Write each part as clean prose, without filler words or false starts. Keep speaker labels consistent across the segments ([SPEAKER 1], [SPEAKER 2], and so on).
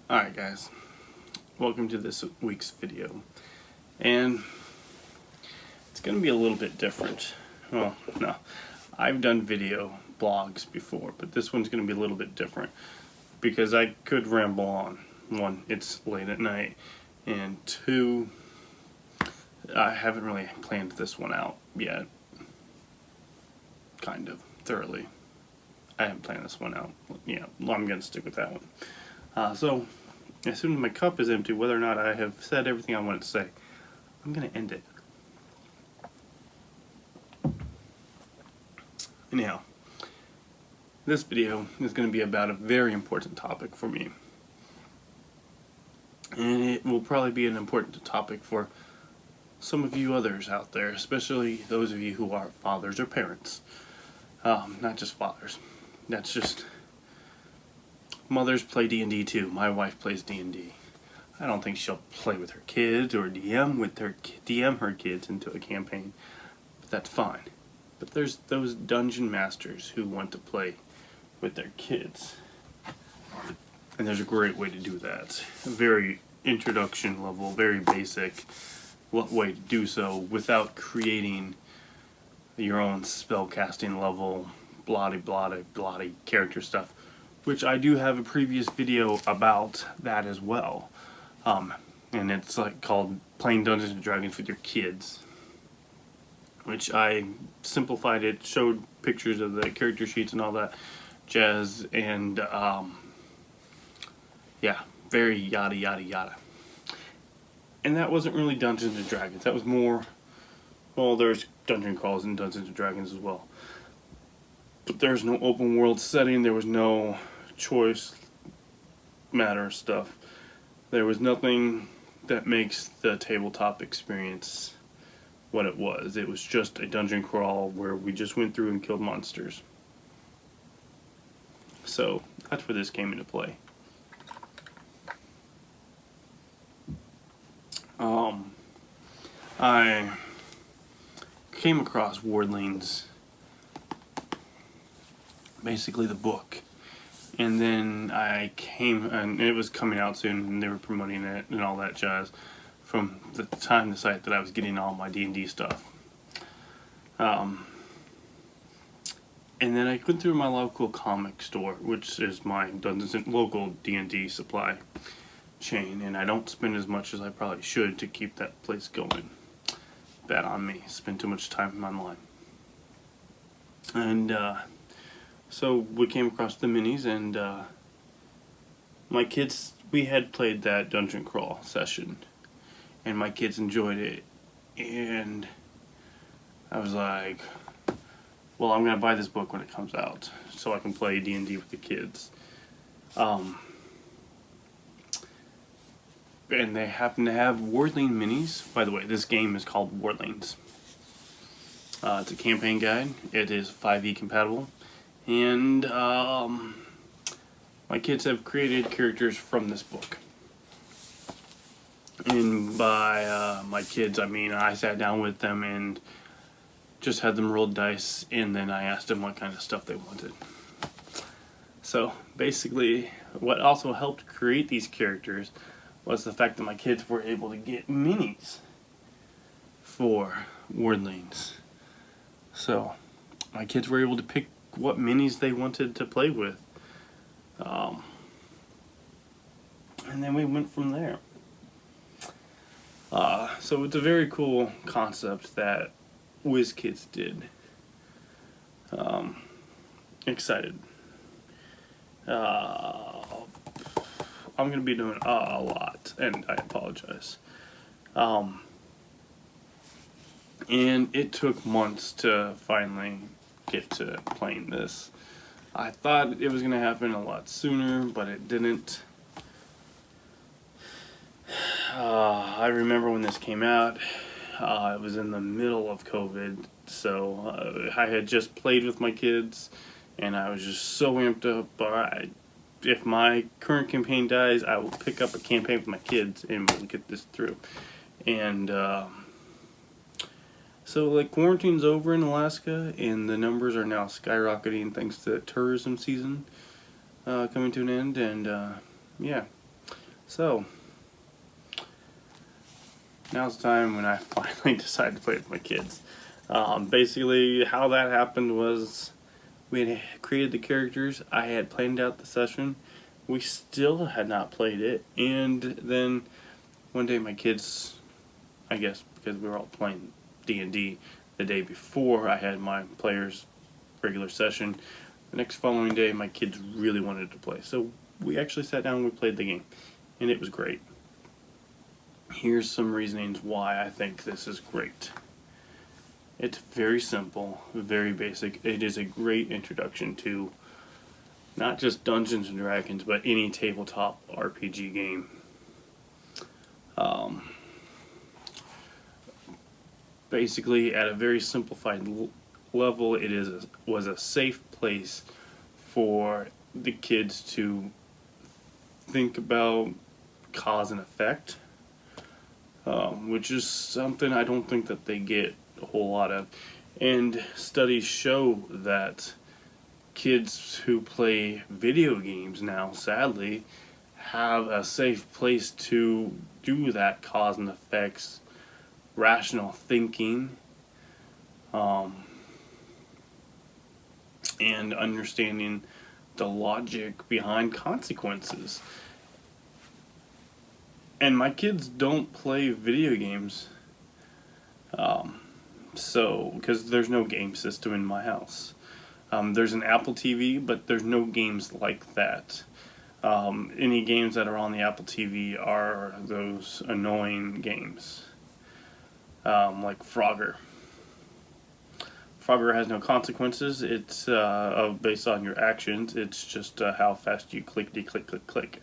[SPEAKER 1] Alright guys, welcome to this week's video, and it's going to be a little bit different. Well, no, I've done video blogs before, but this one's going to be a little bit different because I could ramble on. One, it's late at night, and two, I haven't really planned this one out yet, kind of, thoroughly. I haven't planned this one out. Yeah, I'm going to stick with that one. So, as soon as my cup is empty, whether or not I have said everything I wanted to say, I'm going to end it. Anyhow, this video is going to be about a very important topic for me. And it will probably be an important topic for some of you others out there, especially those of you who are fathers or parents. Not just fathers. That's just... Mothers play D&D too. My wife plays D&D. I don't think she'll play with her kids or DM her kids into a campaign, but that's fine. But there's those dungeon masters who want to play with their kids, and there's a great way to do that. A very introduction level, very basic way to do so without creating your own spellcasting level, bloody character stuff. Which I do have a previous video about that as well. And it's called Playing Dungeons and Dragons with Your Kids. Which I simplified it, showed pictures of the character sheets and all that jazz, and yeah, very yada yada yada. And that wasn't really Dungeons and Dragons, that was more, well, there's dungeon crawls in Dungeons and Dragons as well. But there's no open world setting, there was no choice matter stuff. There was nothing that makes the tabletop experience what it was. It was just a dungeon crawl where we just went through and killed monsters. So that's where this came into play. I came across Wardlings, basically the book. And then I came, and it was coming out soon, and they were promoting it and all that jazz from the time the site that I was getting all my D&D stuff. And then I went through my local comic store, which is my local D&D supply chain, and I don't spend as much as I probably should to keep that place going. Bad on me, spend too much time online. And so we came across the minis, and my kids, we had played that dungeon crawl session, and my kids enjoyed it, and I was like, well, I'm gonna buy this book when it comes out so I can play D&D with the kids. And they happen to have Wardling minis. By the way, this game is called Wardlings. It's a campaign guide. It is 5e compatible. And my kids have created characters from this book. And by my kids, I mean I sat down with them and just had them roll dice, and then I asked them what kind of stuff they wanted. So basically, what also helped create these characters was the fact that my kids were able to get minis for Wardlings. So my kids were able to pick what minis they wanted to play with, and then we went from there. So it's a very cool concept that WizKids did. Excited. I'm going to be doing a lot, and I apologize. And it took months to finally get to playing this. I thought it was going to happen a lot sooner, but it didn't. I remember when this came out, it was in the middle of COVID, so I had just played with my kids, and I was just so amped up. If my current campaign dies, I will pick up a campaign with my kids, and we'll get this through. And so quarantine's over in Alaska, and the numbers are now skyrocketing thanks to tourism season coming to an end, and yeah. So, now's the time when I finally decided to play with my kids. Basically, how that happened was we had created the characters, I had planned out the session, we still had not played it, and then one day my kids, I guess because we were all playing D&D the day before I had my players' regular session, the next following day my kids really wanted to play. So we actually sat down and we played the game, and it was great. Here's some reasonings why I think this is great. It's very simple, very basic. It is a great introduction to not just Dungeons and Dragons, but any tabletop RPG game. Basically, at a very simplified level, it was a safe place for the kids to think about cause and effect, which is something I don't think that they get a whole lot of. And studies show that kids who play video games now, sadly, have a safe place to do that cause and effects, rational thinking, and understanding the logic behind consequences. And my kids don't play video games, because there's no game system in my house. There's an Apple TV, but there's no games like that. Any games that are on the Apple TV are those annoying games, like Frogger. Frogger has no consequences. It's based on your actions. It's just how fast you clickety click click click.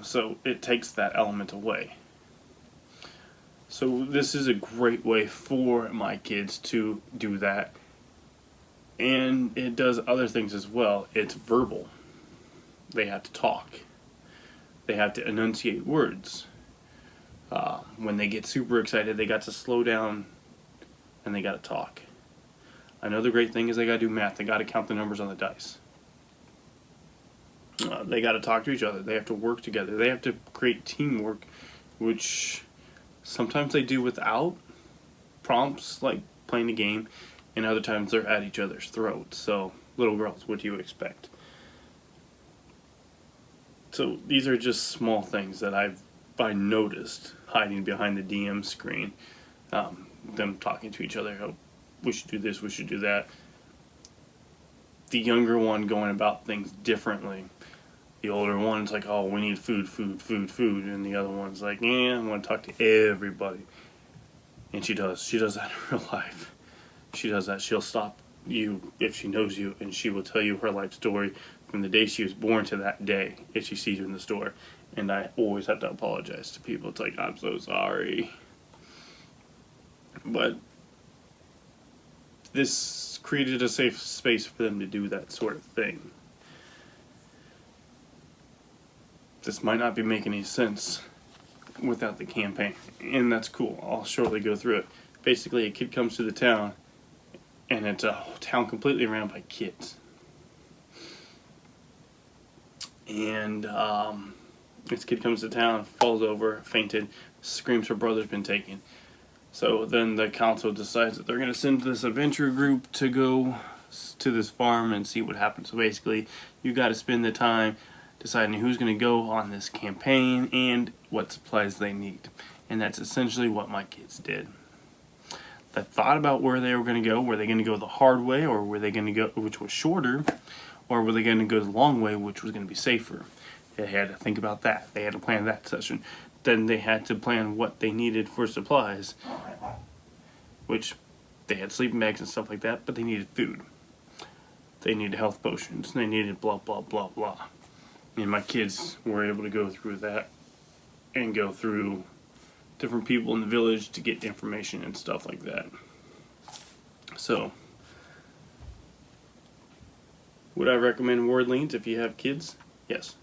[SPEAKER 1] So it takes that element away. So this is a great way for my kids to do that. And it does other things as well. It's verbal. They have to talk. They have to enunciate words. When they get super excited, they got to slow down and they got to talk. Another great thing is they got to do math. They got to count the numbers on the dice. They got to talk to each other. They have to work together. They have to create teamwork, which sometimes they do without prompts, like playing the game, and other times they're at each other's throats. So, little girls, what do you expect? So these are just small things that I noticed hiding behind the DM screen. Them talking to each other. Oh, we should do this, we should do that. The younger one going about things differently. The older one's like, oh, we need food, food, food, food. And the other one's like, yeah, I want to talk to everybody. And she does. She does that in real life. She does that. She'll stop you if she knows you, and she will tell you her life story from the day she was born to that day if she sees you in the store. And I always have to apologize to people. It's like, I'm so sorry. But this created a safe space for them to do that sort of thing. This might not be making any sense without the campaign, and that's cool. I'll shortly go through it. Basically, a kid comes to the town, and it's a town completely ran by kids. And this kid comes to town, falls over, fainted, screams her brother's been taken. So then the council decides that they're going to send this adventure group to go to this farm and see what happens. So basically, you got to spend the time deciding who's going to go on this campaign and what supplies they need. And that's essentially what my kids did. They thought about where they were going to go. Were they going to go the hard way, or were they going to go, which was shorter, or were they going to go the long way, which was going to be safer? They had to think about that. They had to plan that session. Then they had to plan what they needed for supplies, which they had sleeping bags and stuff like that, but they needed food. They needed health potions. They needed blah, blah, blah, blah. And my kids were able to go through that and go through different people in the village to get information and stuff like that. So, would I recommend Wardlings if you have kids? Yes.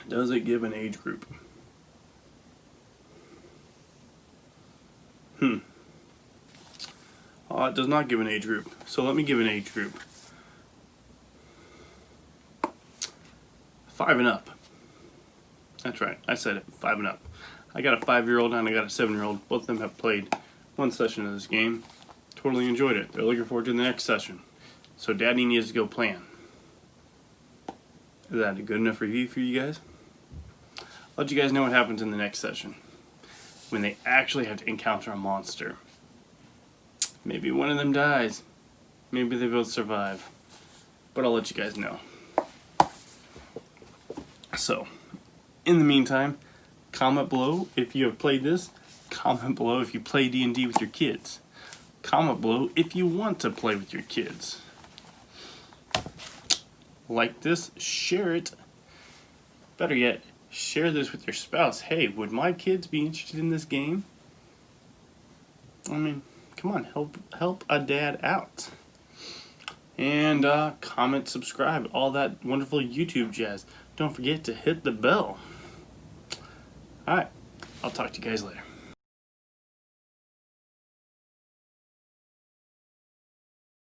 [SPEAKER 1] Does it give an age group? It does not give an age group. So let me give an age group. 5 and up. That's right, I said it, 5 and up. I got a 5-year-old and I got a 7-year-old. Both of them have played one session of this game. Totally enjoyed it. They're looking forward to the next session. So Daddy needs to go plan. Is that good enough review for you guys? I'll let you guys know what happens in the next session, when they actually have to encounter a monster. Maybe one of them dies. Maybe they both survive. But I'll let you guys know. So, in the meantime, comment below if you have played this. Comment below if you play D&D with your kids. Comment below if you want to play with your kids. Like this, share it. Better yet, share this with your spouse. Hey, would my kids be interested in this game? I mean, come on, help a dad out. And comment, subscribe, all that wonderful YouTube jazz. Don't forget to hit the bell. Alright, I'll talk to you guys later.